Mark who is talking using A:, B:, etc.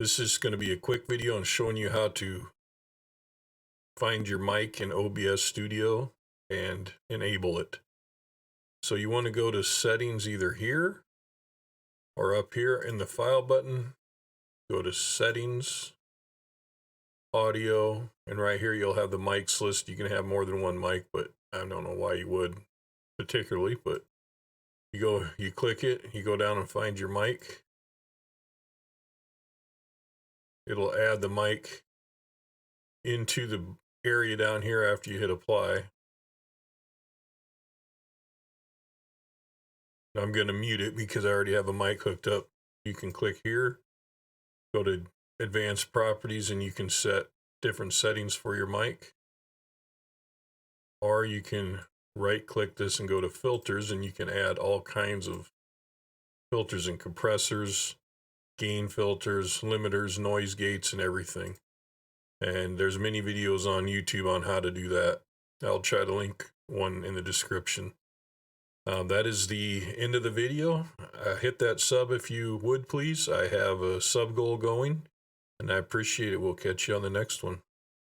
A: This is going to be a quick video on showing you how to find your mic in OBS Studio and enable it. So you want to go to settings either here or up here in the file button. Go to settings, audio, and right here you'll have the mics list. You can have more than one mic, but I don't know why you would particularly, but you click it, you go down and find your mic. It'll add the mic into the area down here after you hit apply. I'm going to mute it because I already have a mic hooked up. You can click here, go to advanced properties, and you can set different settings for your mic. Or you can right click this and go to filters, and you can add all kinds of filters and compressors, gain filters, limiters, noise gates, and everything. And there's many videos on YouTube on how to do that. I'll try to link one in the description. That is the end of the video. Hit that sub if you would, please. I have a sub goal going, and I appreciate it. We'll catch you on the next one.